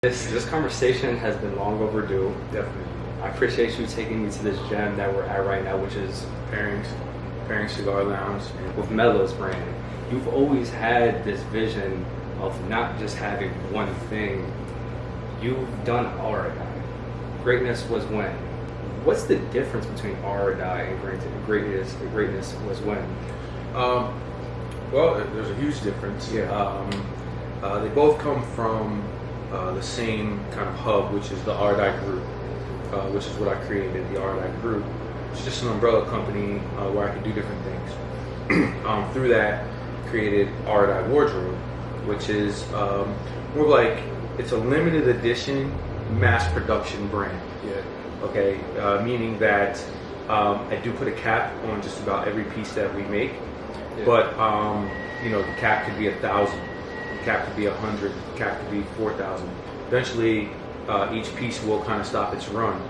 This conversation has been long overdue. Definitely. I appreciate you taking me to this gem that we're at right now, which is Pairing Cigar Lounge. with Mello's brand. You've always had this vision of not just having one thing. You've done Aradii. Greatness was when. What's the difference between Aradii and greatness was when? Well, there's a huge difference. Yeah. They both come from the same kind of hub, which is the Aradii Group, which is what I created, the Aradii Group. It's just an umbrella company where I could do different things. Through that, created Aradii Wardrobe, which is more like it's a limited edition mass production brand. Yeah. Okay, meaning that I do put a cap on just about every piece that we make, but the cap could be 1,000, the cap could be 100, the cap could be 4,000. Eventually, each piece will kind of stop its run,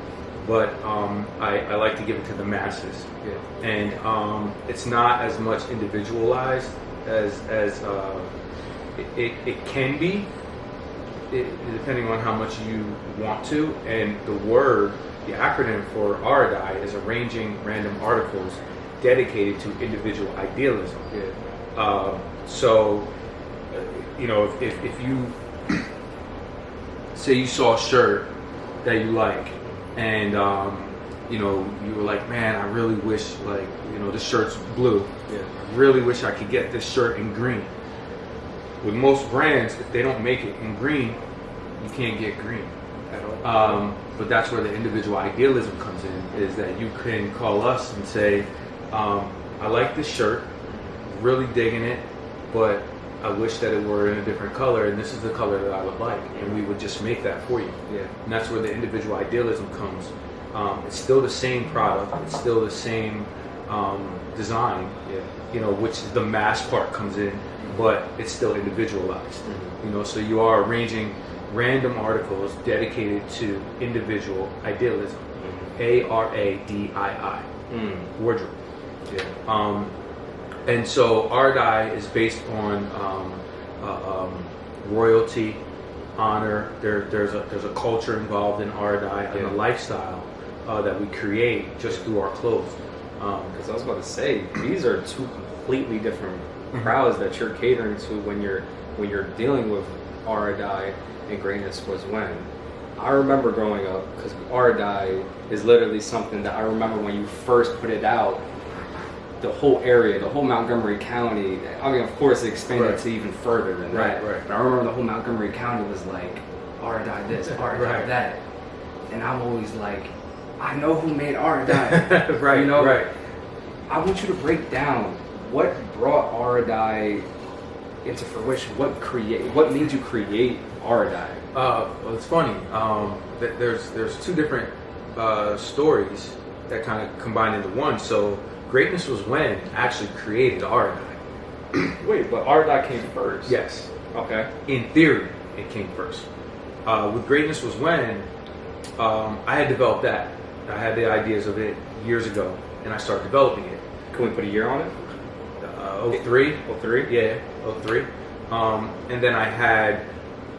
but I like to give it to the masses, and it's not as much individualized as it can be, depending on how much you want to. And the acronym for Aradii is arranging random articles dedicated to individual idealism. So, if you say you saw a shirt that you like, and you were like, man, I really wish this shirt's blue. I really wish I could get this shirt in green. With most brands, if they don't make it in green, you can't get green at all. But that's where the individual idealism comes in, is that you can call us and say, I like this shirt, really digging it, but I wish that it were in a different color, and this is the color that I would like, and we would just make that for you. And that's where the individual idealism comes. It's still the same product, it's still the same design, which the mass part comes in, but it's still individualized. So you are arranging random articles dedicated to individual idealism. Aradii, wardrobe. And so Aradii is based on royalty, honor. There's a culture involved in Aradii, and a lifestyle that we create just through our clothes. Because I was about to say, these are two completely different crowds that you're catering to when you're dealing with Aradii and greatness was when. I remember growing up, because Aradii is literally something that I remember when you first put it out, the whole area, the whole Montgomery County, I mean, of course, it expanded to even further than that. But I remember the whole Montgomery County was like, Aradii this, Aradii that. And I'm always like, I know who made Aradii. I want you to break down what brought Aradii into fruition. What made you create Aradii? Well, it's funny. There's two different stories that kind of combine into one. So Greatness was when actually created Aradii. Wait, but Aradii came first. Yes. Okay. In theory, it came first. With Greatness was when I had developed that. I had the ideas of it years ago, and I started developing it. Can we put a year on it? 03. 03? Yeah, 03. And then I had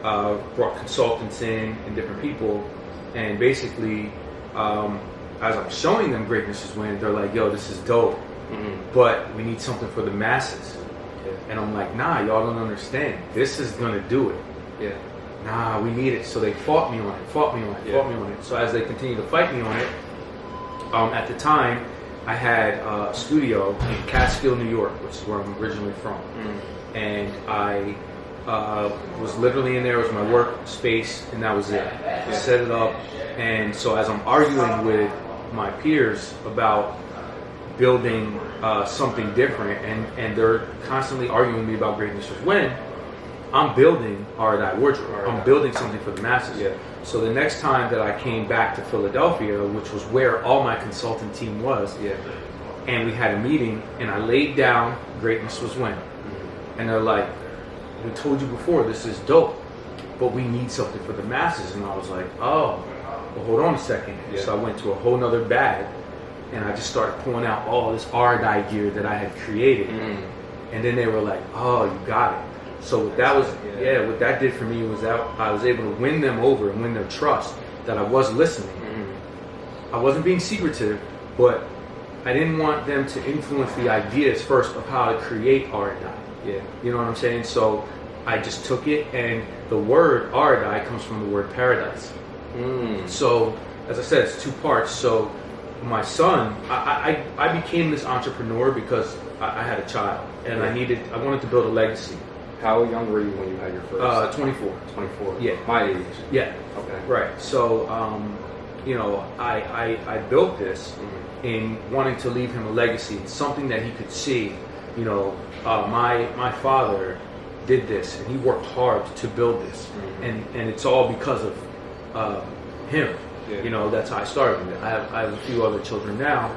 brought consultants in and different people, and basically, as I'm showing them Greatness is when, they're like, yo, this is dope, but we need something for the masses. And I'm like, nah, y'all don't understand. This is gonna do it. Nah, we need it. So they fought me on it. So as they continue to fight me on it, at the time, I had a studio in Catskill, New York, which is where I'm originally from. And I was literally in there. It was my work space, and that was it. Set it up. And so as I'm arguing with my peers about building something different, and they're constantly arguing with me about Greatness was when, I'm building Aradii Wardrobe. I'm building something for the masses. So the next time that I came back to Philadelphia, which was where all my consultant team was, and we had a meeting, and I laid down Greatness was when. And they're like, we told you before, this is dope, but we need something for the masses. And I was like, oh, well, hold on a second. So I went to a whole nother bag, and I just started pulling out all this Aradii gear that I had created. And then they were like, oh, you got it. So that was yeah, what that did for me was that I was able to win them over and win their trust that I was listening. I wasn't being secretive, but I didn't want them to influence the ideas first of how to create Aradii. Yeah. You know what I'm saying? So I just took it, and the word Aradii comes from the word paradise. So, as I said, it's two parts. So my son, I became this entrepreneur because I had a child, and I wanted to build a legacy. How young were you when you had your first? 24. 24. Yeah. My age. Yeah. Okay. Right. So, I built this in wanting to leave him a legacy, something that he could see. My father did this, and he worked hard to build this, and it's all because of him. Yeah. That's how I started it. I have a few other children now,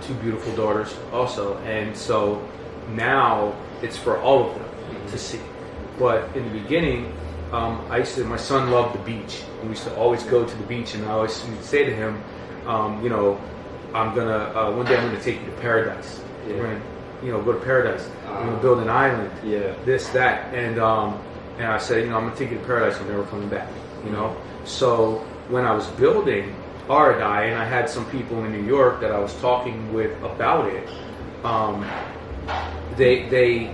2 beautiful daughters also, and so now it's for all of them to see. But in the beginning, my son loved the beach. We used to always go to the beach, and I always used to say to him, one day I'm gonna take you to paradise. Yeah. We're gonna, go to paradise. We're gonna build an island. Yeah. This, that, and I said, I'm gonna take you to paradise. I'm never coming back. So when I was building Aradii, and I had some people in New York that I was talking with about it, they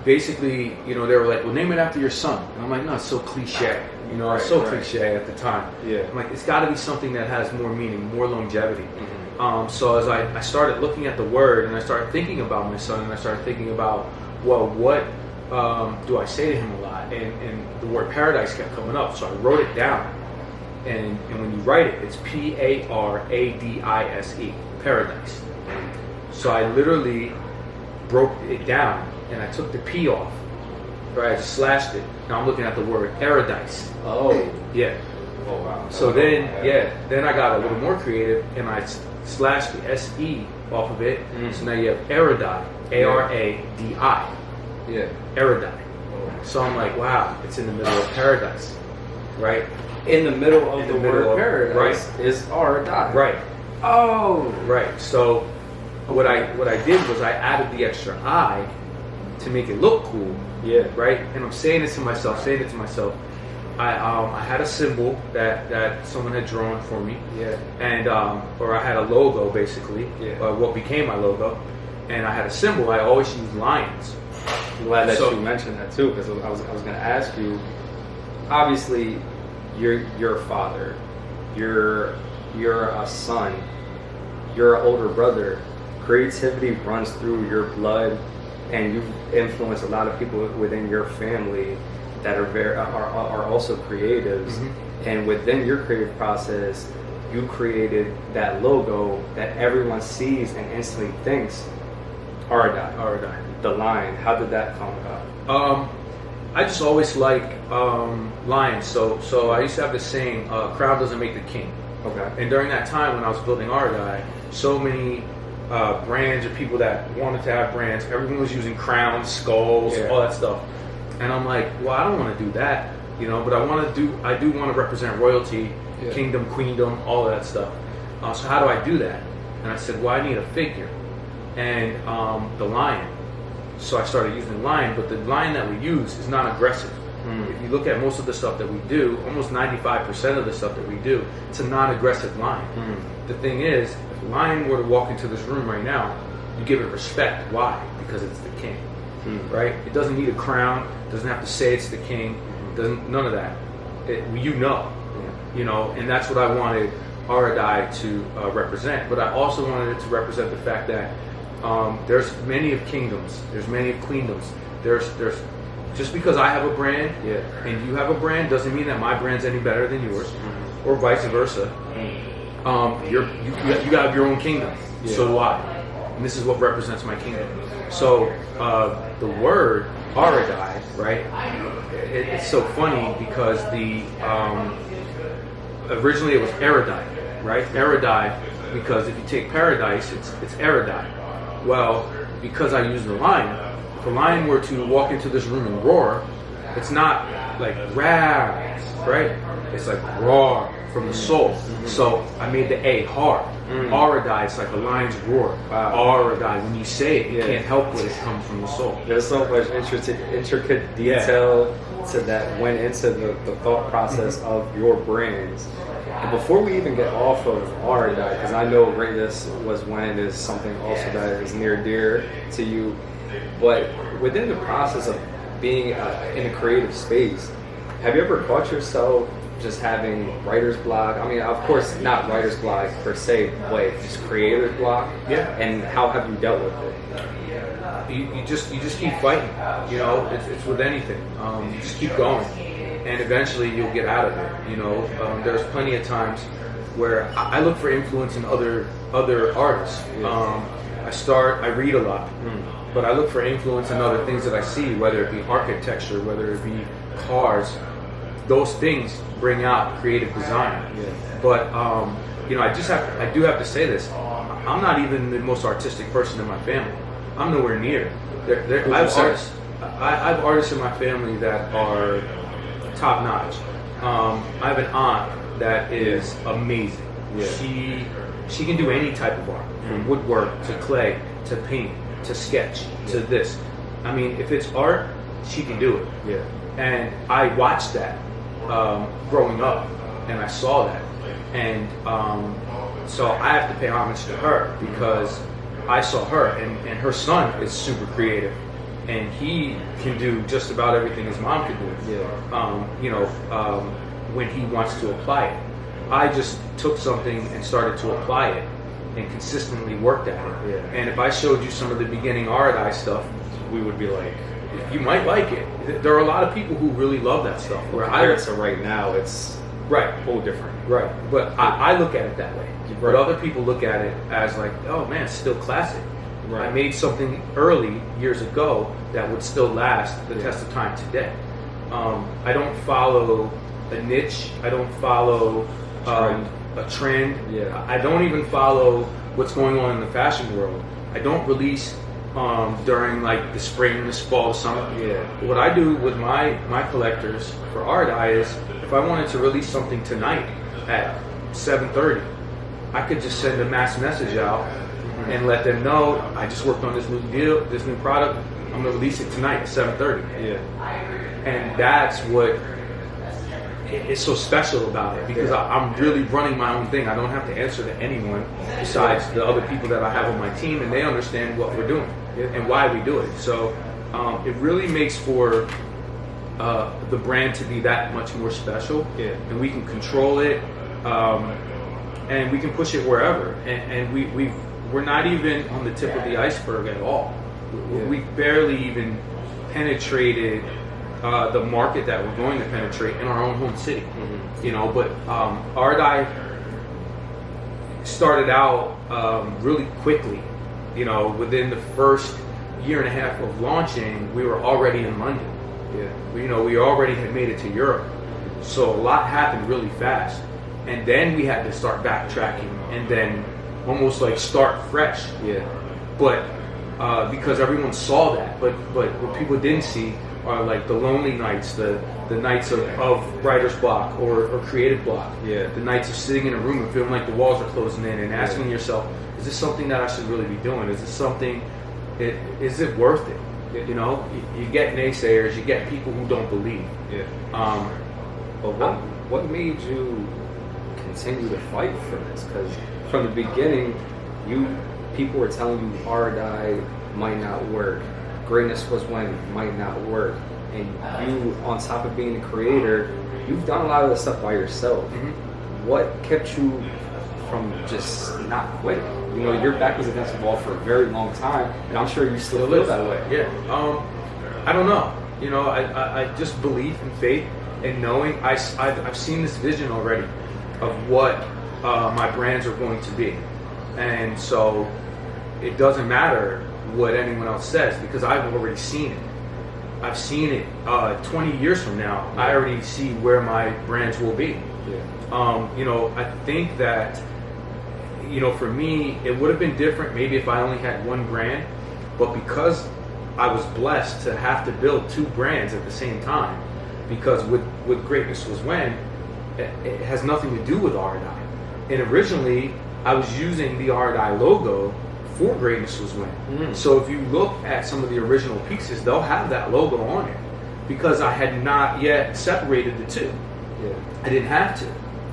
basically, they were like, well, name it after your son. And I'm like, no, it's so cliche. It's so cliche at the time. Yeah. I'm like, it's got to be something that has more meaning, more longevity. So as I started looking at the word, and I started thinking about my son, and I started thinking about, well, what do I say to him a lot? And the word paradise kept coming up, so I wrote it down. And when you write it, it's Paradise, paradise. So I literally broke it down, and I took the P off. Right, I just slashed it. Now I'm looking at the word Aradii. Oh. Yeah. Oh, wow. So then I got a little more creative, and I slashed the S-E off of it. So now you have Aradii, A-R-A-D-I. Yeah. Aradii. Oh. So I'm like, wow, it's in the middle of paradise, right? In the middle of the word paradise is Aradii. Right. Oh. Right. So what I did was I added the extra I to make it look cool. Yeah. Right. And I'm saying it to myself. I had a symbol that someone had drawn for me. Yeah. And or I had a logo basically. Yeah. What became my logo. And I had a symbol. I always use lions. I'm glad that you mentioned that too, because I was going to ask you. Obviously, you're a father. You're a son. You're an older brother. Creativity runs through your blood, and you've influenced a lot of people within your family that are also creatives. And within your creative process, you created that logo that everyone sees and instantly thinks Aradii, the lion. How did that come about? I just always like lions. So I used to have this saying, crowd doesn't make the king. Okay. And during that time when I was building Aradii, so many brands or people that wanted to have brands, everyone was using crowns, skulls, all that stuff. And I'm like, well, I don't want to do that, but I do want to represent royalty, kingdom, queendom, all of that stuff. So how do I do that? And I said, well, I need a figure. And the lion. So I started using the lion, but the lion that we use is not aggressive. If you look at most of the stuff that we do, almost 95% of the stuff that we do, it's a non-aggressive lion. The thing is, if a lion were to walk into this room right now, you give it respect. Why? Because it's the king, right? It doesn't need a crown. It doesn't have to say it's the king. None of that. And that's what I wanted Aradii to represent. But I also wanted it to represent the fact that there's many of kingdoms. There's many of queendoms. There's just because I have a brand and you have a brand doesn't mean that my brand's any better than yours, or vice versa. You have your own kingdom. So do I. And this is what represents my kingdom. So the word Aradii, right? It's so funny because originally it was Aradii, right? Aradii, because if you take paradise, it's Aradii. Well, because I use the lion, if a lion were to walk into this room and roar, it's not like rah, right? It's like raw from the soul. So I made the A hard. Aradii, it's like a lion's roar. Aradii, when you say it, you can't help but it comes from the soul. There's so much intricate detail to that went into the thought process of your brands. And before we even get off of Aradii, because I know Greatness Was When is something also that is near and dear to you, but within the process of being in a creative space, have you ever caught yourself just having writer's block? I mean, of course, not writer's block per se, but just creator's block. Yeah. And how have you dealt with it? You just keep fighting. You know, it's with anything. You just keep going, and eventually you'll get out of it. You know, there's plenty of times where I look for influence in other artists. I read a lot, but I look for influence in other things that I see, whether it be architecture, whether it be cars. Those things bring out creative design. But you know, I do have to say this. I'm not even the most artistic person in my family. I'm nowhere near. I have artists in my family that are top notch. I have an aunt that is amazing. She can do any type of art, from woodwork to clay to paint to sketch to this. I mean, if it's art, she can do it. And I watched that growing up, and I saw that, and so I have to pay homage to her because I saw her, and her son is super creative, and he can do just about everything his mom could do. You know, when he wants to apply it, I just took something and started to apply it, and consistently worked at it. And if I showed you some of the beginning Aradii stuff, we would be like, you might like it. There are a lot of people who really love that stuff. Where I so right now, it's right, whole different. Right, but I look at it that way. But other people look at it as like, oh man, it's still classic. I made something early years ago that would still last the test of time today. I don't follow a niche. I don't follow a trend. I don't even follow what's going on in the fashion world. I don't release during like the spring, the fall, the summer. What I do with my collectors for Aradii is, if I wanted to release something tonight at 7:30, I could just send a mass message out and let them know I just worked on this new deal, this new product. I'm gonna release it tonight at 7:30. And that's what is so special about it, because I'm really running my own thing. I don't have to answer to anyone besides the other people that I have on my team, and they understand what we're doing and why we do it. So it really makes for the brand to be that much more special, and we can control it, and we can push it wherever. And we're not even on the tip of the iceberg at all. We barely even penetrated the market that we're going to penetrate in our own home city. You know, but Aradii started out really quickly. You know, within the first year and a half of launching, we were already in London. You know, we already had made it to Europe. So a lot happened really fast. And then we had to start backtracking and then almost like start fresh. But because everyone saw that, but what people didn't see are like the lonely nights, the nights of writer's block or creative block. The nights of sitting in a room and feeling like the walls are closing in and asking yourself, is this something that I should really be doing? Is this something, is it worth it? You know, you get naysayers, you get people who don't believe. But what made you continue to fight for this? Because from the beginning, people were telling you Aradii might not work, Greatness Was When might not work, and you, on top of being a creator, you've done a lot of this stuff by yourself. What kept you from just not quitting? You know, your back was against the wall for a very long time, and I'm sure you still feel that way. I don't know. You know, I just believe in faith and knowing. I've seen this vision already of what my brands are going to be, and so it doesn't matter what anyone else says, because I've already seen it. I've seen it 20 years from now. I already see where my brands will be. You know, I think that, you know, for me, it would have been different maybe if I only had one brand, but because I was blessed to have to build two brands at the same time, because with with Greatness Was When, it has nothing to do with Aradii. And originally, I was using the Aradii logo for Greatness Was When. So if you look at some of the original pieces, they'll have that logo on it because I had not yet separated the two. Yeah. I didn't have to.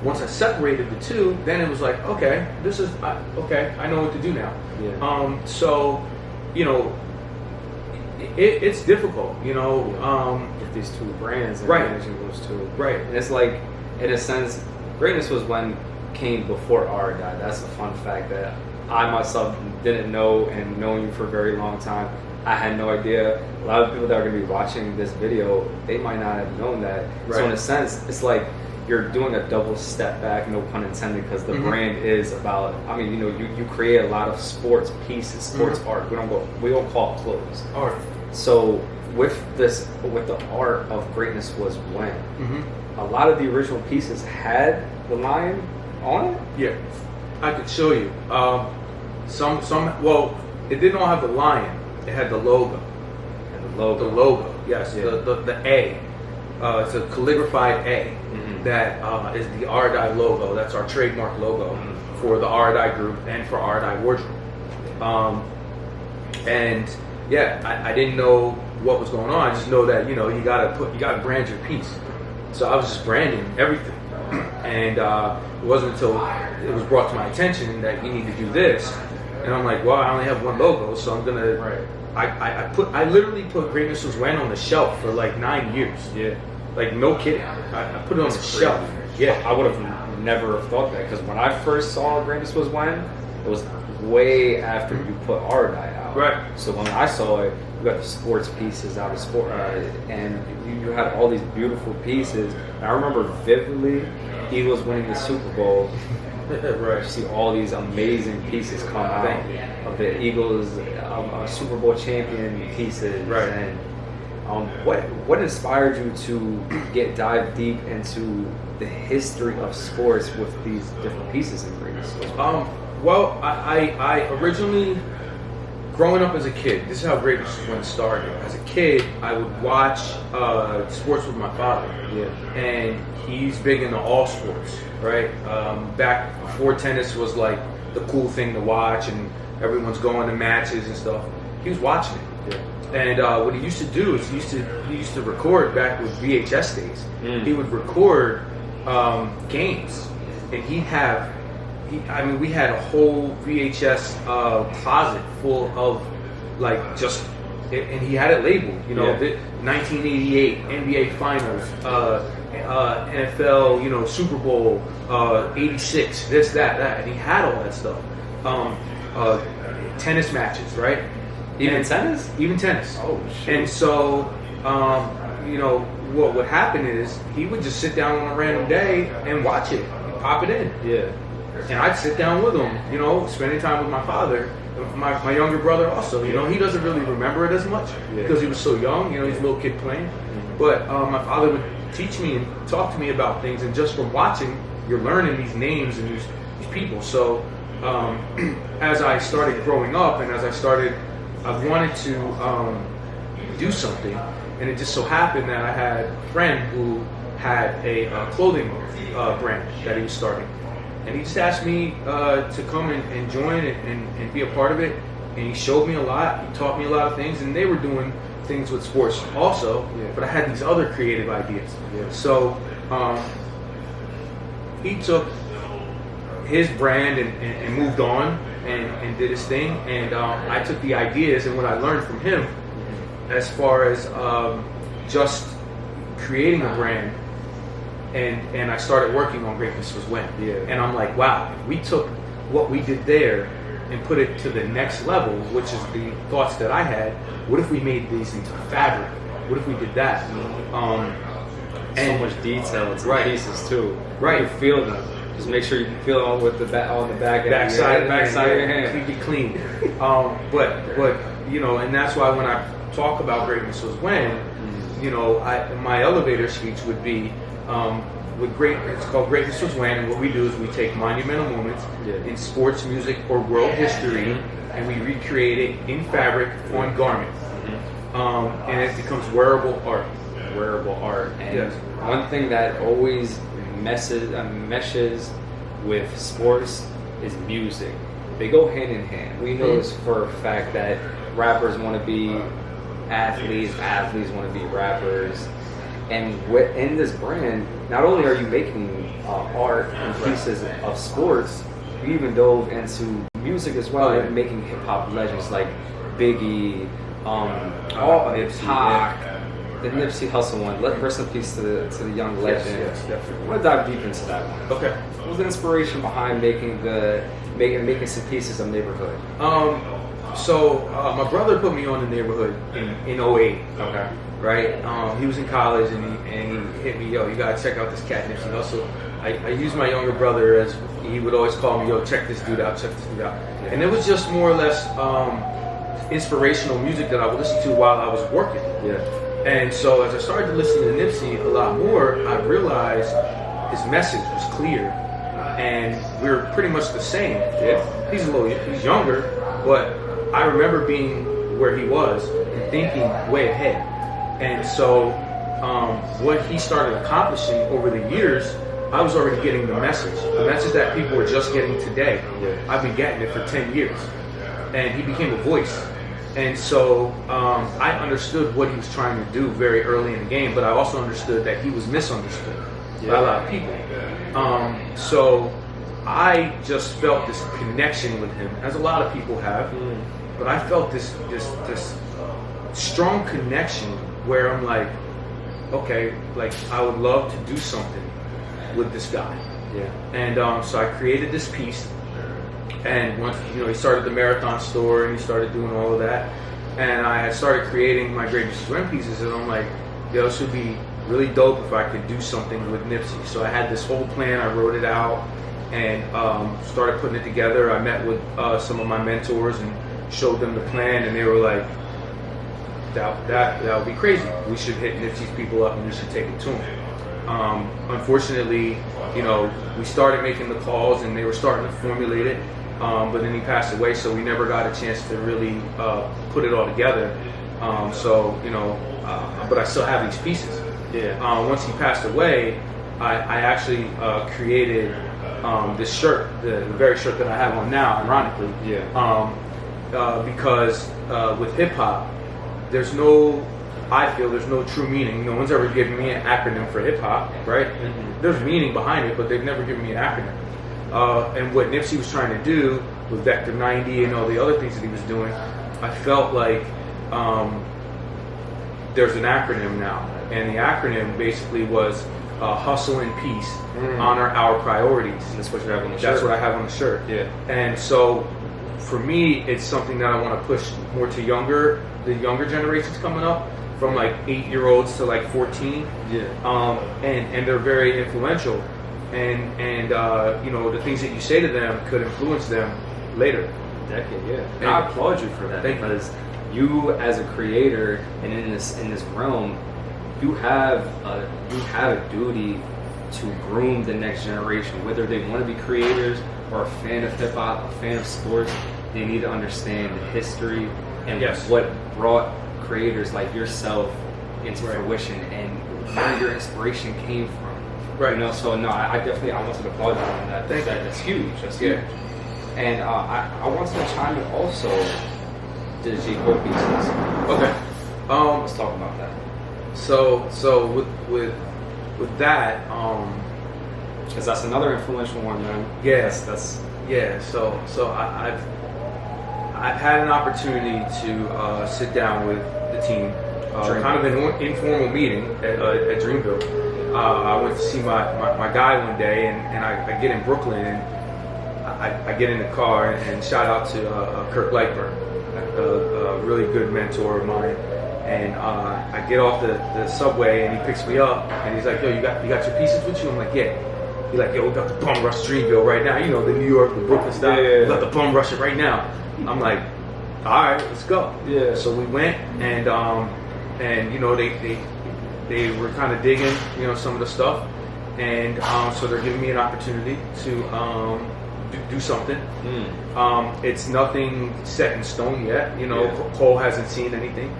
Once I separated the two, then it was like, okay, this is okay. I know what to do now. Yeah. So, you know, it's difficult. You know, with these two brands and right. managing those two. Right. And it's like, in a sense, Greatness Was When came before Aradii. That's a fun fact that I myself didn't know, and knowing you for a very long time, I had no idea. A lot of people that are going to be watching this video, they might not have known that. Right. So in a sense, it's like you're doing a double step back, no pun intended, because the brand is about, I mean, you know, you create a lot of sports pieces, sports art. We don't call it clothes. Art. So with the art of Greatness Was When, a lot of the original pieces had the lion on it. Yeah, I could show you. Well, it didn't all have the lion. It had the logo. And the logo. The logo, yes. Yeah. The A. It's a calligraphied A. That is the Aradii logo. That's our trademark logo for the Aradii group and for Aradii Wardrobe. And yeah, I didn't know what was going on. I just know that, you know, you gotta brand your piece. So I was just branding everything. And it wasn't until it was brought to my attention that you need to do this. And I'm like, well, I only have one logo, so I'm gonna. Right. I literally put Greatness Was When on the shelf for like 9 years. Yeah. Like, no kidding. I put it on the shelf. Yeah. I would have never have thought that, because when I first saw Greatness Was When, it was way after you put Aradii out. Right. So when I saw it, you got the sports pieces out of sport, and you had all these beautiful pieces. And I remember vividly, Eagles winning the Super Bowl. Right. You see all these amazing pieces come out of the Eagles, Super Bowl champion pieces. Right. And what inspired you to dive deep into the history of sports with these different pieces in Greatness? Well, I originally, growing up as a kid, this is how Greatness Was When started. As a kid, I would watch sports with my father. Yeah. And he's big into all sports, right? Back before tennis was like the cool thing to watch and everyone's going to matches and stuff, he was watching it. Yeah. And what he used to do is he used to record back with VHS days. He would record games, and we had a whole VHS closet full of like just, and he had it labeled, you know, 1988 NBA Finals, NFL, you know, Super Bowl, 86, this, that, and he had all that stuff. Tennis matches, right? Even tennis? Even tennis. Oh, shit. And so, you know, what would happen is he would just sit down on a random day and watch it. He'd pop it in. Yeah. And I'd sit down with him, you know, spending time with my father. My younger brother also, you know, he doesn't really remember it as much because he was so young, you know, he's a little kid playing. But my father would teach me and talk to me about things, and just from watching, you're learning these names and these people. So as I started growing up and as I wanted to do something, and it just so happened that I had a friend who had a clothing brand that he was starting. And he just asked me to come and join and be a part of it. And he showed me a lot. He taught me a lot of things. And they were doing things with sports also. Yeah. But I had these other creative ideas. Yeah. So he took his brand and moved on and did his thing. And I took the ideas and what I learned from him as far as just creating a brand. And I started working on Greatness Was When. Yeah. And I'm like, wow, if we took what we did there and put it to the next level, which is the thoughts that I had, what if we made these into fabric? What if we did that? So much detail into the pieces too. Right. You can feel them. Just make sure you can feel them with the backside of your hand. Keep it clean. But you know, and that's why when I talk about Greatness Was When, you know, my elevator speech would be, it's called Greatness Was When, and what we do is we take monumental moments in sports, music, or world history, and we recreate it in fabric on garment, and it becomes wearable art. wearable art. And Yes. one thing that always meshes with sports is music. They go hand in hand. We know this for a fact that rappers want to be athletes, athletes want to be rappers. And in this brand, not only are you making art and pieces of sports, you even dove into music as well, and making hip hop legends like Biggie, Nipsey, Pac, the Nipsey Hussle one. Rest in peace to the young legend. Yes, definitely. I want to dive deep into that one. Okay. What was the inspiration behind making some pieces of Neighborhood? So my brother put me on the Neighborhood in 08. Okay. Right? He was in college and he hit me, yo, you gotta check out this cat Nipsey Hussle. I used my younger brother as he would always call me, yo, check this dude out, check this dude out. Yeah. And it was just more or less inspirational music that I would listen to while I was working. Yeah. And so as I started to listen to Nipsey a lot more, I realized his message was clear. And we're pretty much the same. Yeah. He's younger, but I remember being where he was and thinking way ahead. And so what he started accomplishing over the years, I was already getting the message that people were just getting today. Yeah. I've been getting it for 10 years. And he became a voice. And so I understood what he was trying to do very early in the game, but I also understood that he was misunderstood by a lot of people. So I just felt this connection with him, as a lot of people have, but I felt this strong connection where I'm like, okay, like I would love to do something with this guy. Yeah. And so I created this piece, and once he started the marathon store and he started doing all of that, and I had started creating my Great Nipsey Run pieces, and I'm like, yo, this would be really dope if I could do something with Nipsey. So I had this whole plan, I wrote it out, and started putting it together. I met with some of my mentors and showed them the plan, and they were like, that would be crazy. We should hit Nipsey's people up and we should take it to him. Unfortunately, we started making the calls and they were starting to formulate it, but then he passed away, so we never got a chance to really put it all together. But I still have these pieces. Yeah. Once he passed away, I actually created this shirt, the very shirt that I have on now, ironically. Yeah. Because with hip hop, I feel there's no true meaning. No one's ever given me an acronym for hip hop, right? Mm-hmm. There's meaning behind it, but they've never given me an acronym. And what Nipsey was trying to do with Vector 90 and all the other things that he was doing, I felt like there's an acronym now. And the acronym basically was hustle and peace, honor our priorities. And that's what you have on the shirt. That's what I have on the shirt. Yeah. And so for me, it's something that I want to push more to the younger generations coming up, from like 8-year-olds to like 14. Yeah. And they're very influential. And the things that you say to them could influence them later. Decade, yeah. And I applaud you for that, because you as a creator and in this realm, you have a duty to groom the next generation, whether they want to be creators or a fan of hip hop, a fan of sports. They need to understand the history and what brought creators like yourself into fruition and where your inspiration came from. Right. So no, I definitely I wanted to applaud you on that. That's huge. That's huge. And I wanted to chime in also the J.Cole pieces. Okay. Let's talk about that. So with that, because that's another influential one, man. Yes, So I've had an opportunity to sit down with the team, kind of an informal meeting at Dreamville. I went to see my guy one day, and I get in Brooklyn, and I get in the car, and shout out to Kirk Blackburn, a really good mentor of mine. And I get off the subway, and he picks me up, and he's like, yo, you got your pieces with you? I'm like, yeah. He's like, yo, we got the bum rush Dreamville right now. The New York, the Brooklyn style. We got the bum rush it right now. I'm like, all right, let's go. Yeah. So we went, and they were kind of digging, some of the stuff, and so they're giving me an opportunity to do something. It's nothing set in stone yet. Cole hasn't seen anything.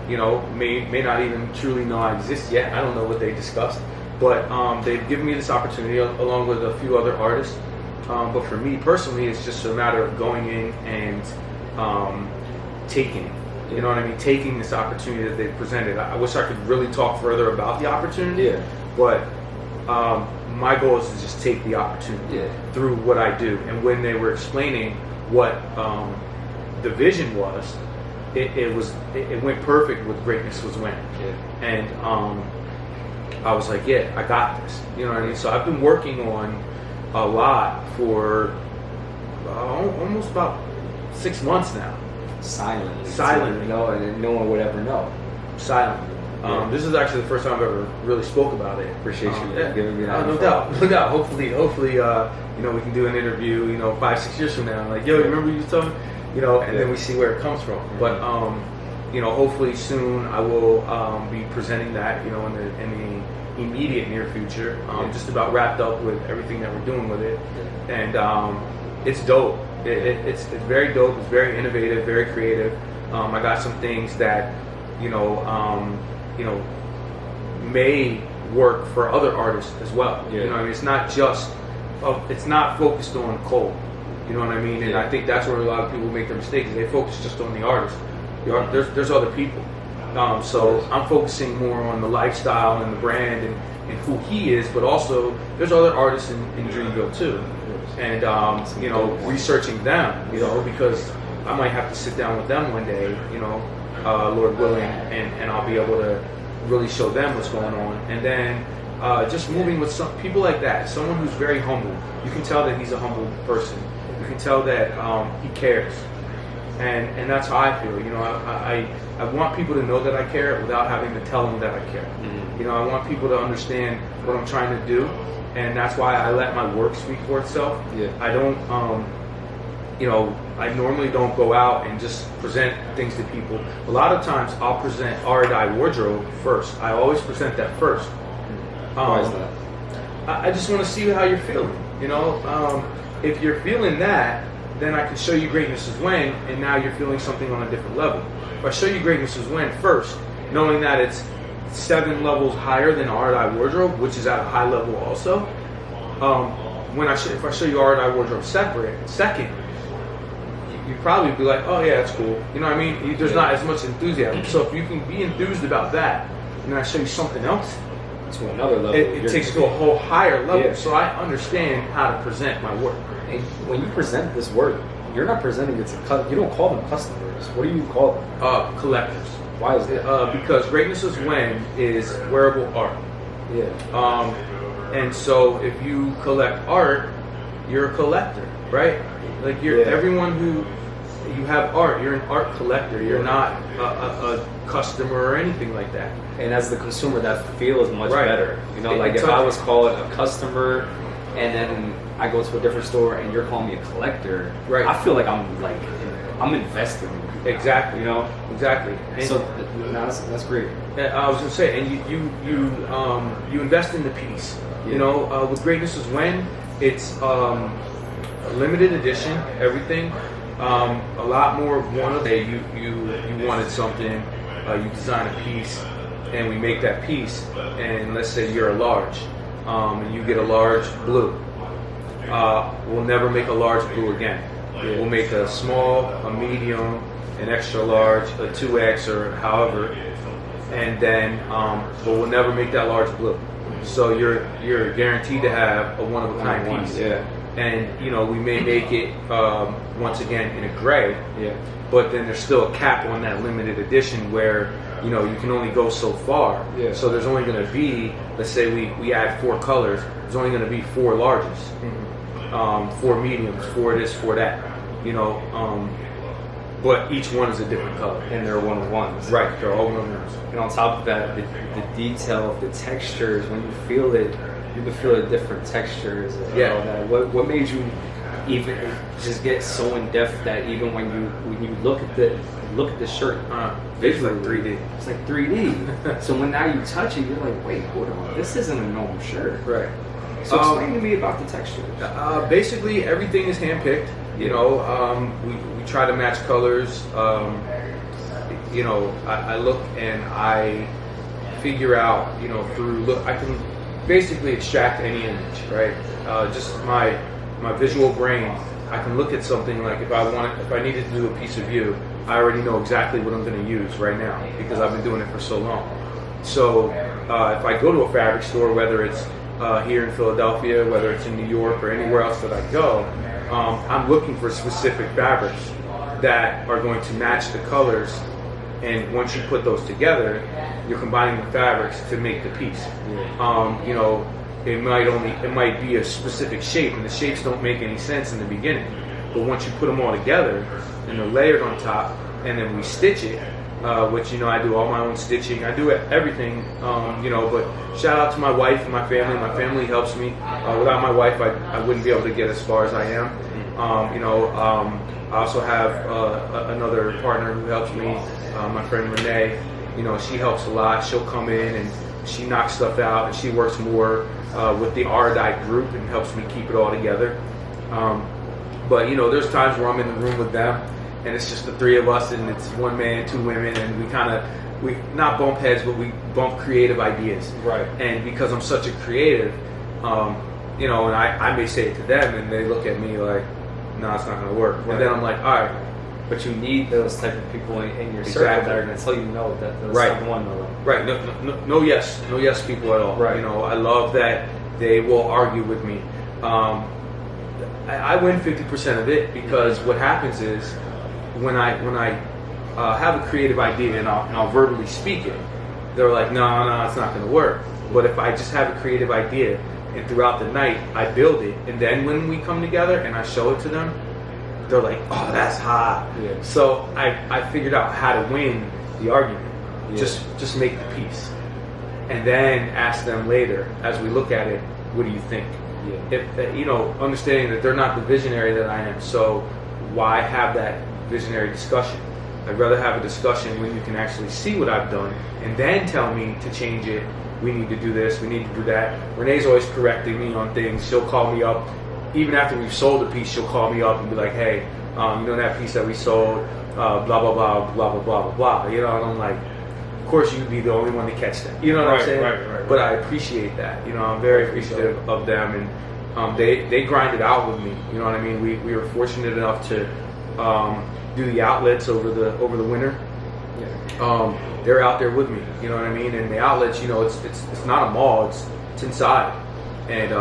may not even truly know I exist yet. I don't know what they discussed, but they've given me this opportunity along with a few other artists. But for me personally, it's just a matter of going in and taking it. You know what I mean? Taking this opportunity that they presented. I wish I could really talk further about the opportunity, but my goal is to just take the opportunity through what I do. And when they were explaining what the vision was, it went perfect with Greatness Was When. And I was like, yeah, I got this. You know what I mean? So I've been working on a lot for almost about 6 months now. Silently, and no one would ever know. Silently. This is actually the first time I've ever really spoke about it. Appreciate you giving me that. No doubt. Hopefully, we can do an interview, 5-6 years from now. Like, yo, remember you told me, and then we see where it comes from. But hopefully soon I will be presenting that, in the immediate near future. Just about wrapped up with everything that we're doing with it, and it's dope. It's very dope. It's very innovative, very creative. I got some things that may work for other artists as well. It's not just it's not focused on Cole. You know what I mean? And I think that's where a lot of people make their mistakes. They focus just on the artist. There's other people. So I'm focusing more on the lifestyle and the brand and who he is, but also there's other artists in Dreamville too. And researching them, because I might have to sit down with them one day, Lord willing, and I'll be able to really show them what's going on. And then just moving with some people like that, someone who's very humble. You can tell that he's a humble person. You can tell that he cares, and that's how I feel. I want people to know that I care without having to tell them that I care. I want people to understand what I'm trying to do. And that's why I let my work speak for itself. I don't, I normally don't go out and just present things to people. A lot of times I'll present Aradii wardrobe first. I always present that first. Why is that? I just want to see how you're feeling. If you're feeling that, then I can show you Greatness Is When, and now you're feeling something on a different level. If I show you Greatness Is When first, knowing that it's 7 levels higher than Aradii wardrobe, which is at a high level also. If I show you Aradii wardrobe second, you'd probably be like, oh yeah, that's cool. You know what I mean? There's not as much enthusiasm. So if you can be enthused about that, and then I show you something else, to another level, it takes it to a whole higher level. So I understand how to present my work. And when you present this work, you're not presenting it to you don't call them customers. What do you call them? Collectors. Why is that? Because Greatness Is When is wearable art. And so if you collect art, you're a collector, right? Like everyone who you have art, you're an art collector. You're not a customer or anything like that. And as the consumer, that feels much better. If I was called a customer, and then I go to a different store and you're calling me a collector, I feel like I'm investing. Exactly. Exactly. And so that's great. I was gonna say, and you invest in the piece. With Greatness Is When, it's a limited edition. Everything. A lot more of one of day. You wanted something. You design a piece, and we make that piece. And let's say you're a large, and you get a large blue. We'll never make a large blue again. We'll make a small, a medium, an extra large, a 2X or however, and then but we'll never make that large blue. So you're guaranteed to have a one of a kind piece. And we may make it once again in a gray. But then there's still a cap on that limited edition where you can only go so far. So there's only going to be, let's say we add 4 colors. There's only going to be 4 larges, 4 mediums, 4 this, 4 that. But each one is a different color. And they're one-of-ones. Right, they're all one-of-ones. And on top of that, the detail of the textures, when you feel it, you can feel the different textures. What made you even just get so in depth that even when you look at the shirt visually, it's like 3D. It's like 3D. So when now you touch it, you're like, wait, hold on, this isn't a normal shirt. Right. So explain to me about the textures. Basically, everything is handpicked. We try to match colors. I look and I figure out, I can basically extract any image, right? Just my visual brain, I can look at something like if I needed to do a piece of you, I already know exactly what I'm going to use right now because I've been doing it for so long. So if I go to a fabric store, whether it's here in Philadelphia, whether it's in New York or anywhere else that I go, I'm looking for specific fabrics that are going to match the colors. And once you put those together, you're combining the fabrics to make the piece. It might be a specific shape, and the shapes don't make any sense in the beginning. But once you put them all together and they're layered on top, and then we stitch it, which I do all my own stitching. I do everything, But shout out to my wife and my family. My family helps me. Without my wife, I wouldn't be able to get as far as I am. I also have another partner who helps me. My friend Renee, she helps a lot. She'll come in and she knocks stuff out, and she works more with the Aradii group and helps me keep it all together. But there's times where I'm in the room with them, and it's just the three of us, and it's one man, two women, and we not bump heads, but we bump creative ideas. Right. And because I'm such a creative, and I may say it to them, and they look at me like, no, it's not going to work. Right. And then I'm like, all right. But you need those type of people in your circle that are going to tell you no, that that's right. not one though. Right. No yes people at all. Right. I love that they will argue with me. I win 50% of it because what happens is when I have a creative idea and I'll verbally speak it, they're like, no, it's not going to work. But if I just have a creative idea and throughout the night I build it, and then when we come together and I show it to them, they're like, oh, that's hot. Yeah. So I figured out how to win the argument. Yeah. Just make the piece, and then ask them later as we look at it, what do you think? Yeah. If understanding that they're not the visionary that I am, so why have that visionary discussion? I'd rather have a discussion when you can actually see what I've done and then tell me to change it. We need to do this, we need to do that. Renee's always correcting me on things. She'll call me up even after we've sold a piece. She'll call me up and be like, hey, that piece that we sold, blah blah blah blah blah blah blah blah. And I'm like, of course you'd be the only one to catch that. You know what I'm saying? Right. But I appreciate that. I'm very appreciative of them, and they grind it out with me. You know what I mean? We were fortunate enough to do the outlets over the winter. Yeah. They're out there with me. You know what I mean? And the outlets, it's not a mall. It's inside, and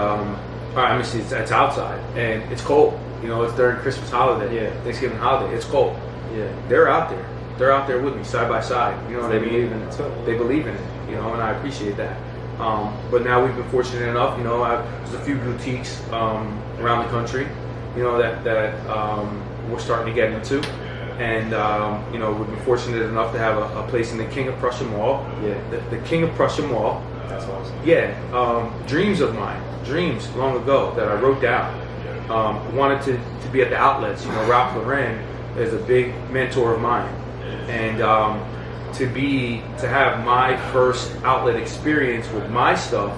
it's outside, and it's cold. It's during Christmas holiday, Thanksgiving holiday. It's cold. Yeah, they're out there. They're out there with me, side by side. You know what I mean? They believe in it too. They believe in it. And I appreciate that. But now we've been fortunate enough. There's a few boutiques around the country, that we're starting to get into, and we've been fortunate enough to have a place in the King of Prussia Mall. Yeah, the King of Prussia Mall. That's awesome. Yeah, dreams of mine, dreams long ago that I wrote down. Wanted to be at the outlets. Ralph Lauren is a big mentor of mine, and to have my first outlet experience with my stuff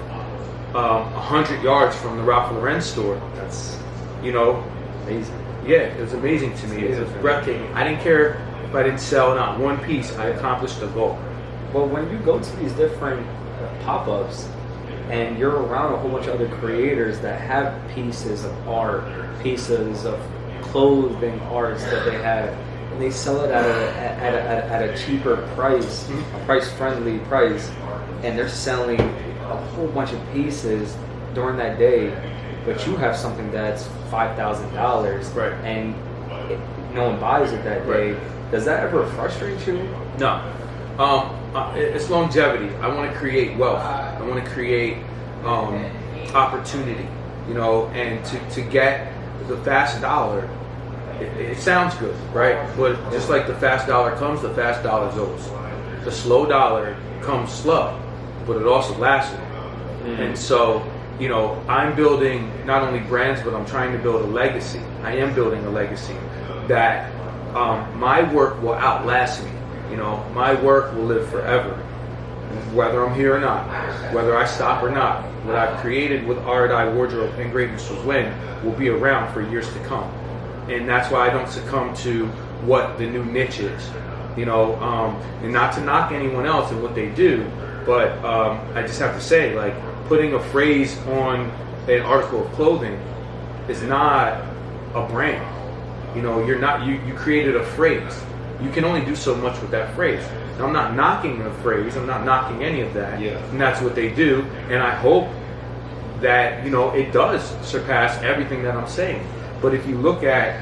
100 yards from the Ralph Lauren store. That's amazing. Yeah, it was amazing to me. It was breathtaking. I didn't care if I didn't sell not one piece. I accomplished the goal. Well, when you go to these different pop-ups and you're around a whole bunch of other creators that have pieces of art, pieces of clothing arts that they have, and they sell it at a cheaper price, a price-friendly price, and they're selling a whole bunch of pieces during that day, but you have something that's $5,000, right? And no one buys it that day. Right. Does that ever frustrate you? No. It's longevity. I want to create wealth. I want to create opportunity. And to get the fast dollar, it sounds good, right? But just like the fast dollar comes, the fast dollar goes. The slow dollar comes slow, but it also lasts. And so, I'm building not only brands, but I'm trying to build a legacy. I am building a legacy that my work will outlast me. My work will live forever, whether I'm here or not, whether I stop or not. What I've created with Aradii Wardrobe and Greatness Was When will be around for years to come. And that's why I don't succumb to what the new niche is. you know, and not to knock anyone else and what they do, but I just have to say, like, putting a phrase on an article of clothing is not a brand. You know, you created a phrase. You can only do so much with that phrase. Now, I'm not knocking the phrase, I'm not knocking any of that, and that's what they do, and I hope that, you know, it does surpass everything that I'm saying. But if you look at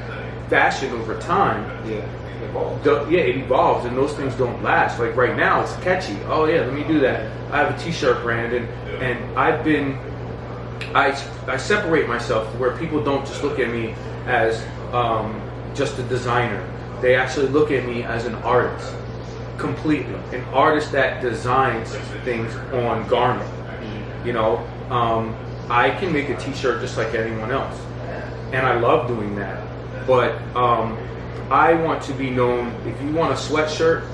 fashion over time, it evolves. It evolves, and those things don't last. Like right now, it's catchy. Oh yeah, let me do that. I have a T-shirt brand, and I separate myself to where people don't just look at me as just a designer. They actually look at me as an artist, completely. An artist that designs things on garment. You know, I can make a T-shirt just like anyone else, and I love doing that. But I want to be known. If you want a sweatshirt,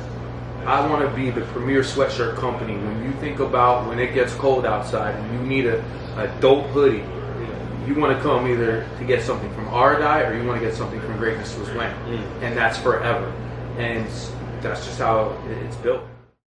I want to be the premier sweatshirt company. When you think about when it gets cold outside and you need a dope hoodie, you want to come either to get something from Aradii or you want to get something from Greatness Was When, and that's forever. And that's just how it's built.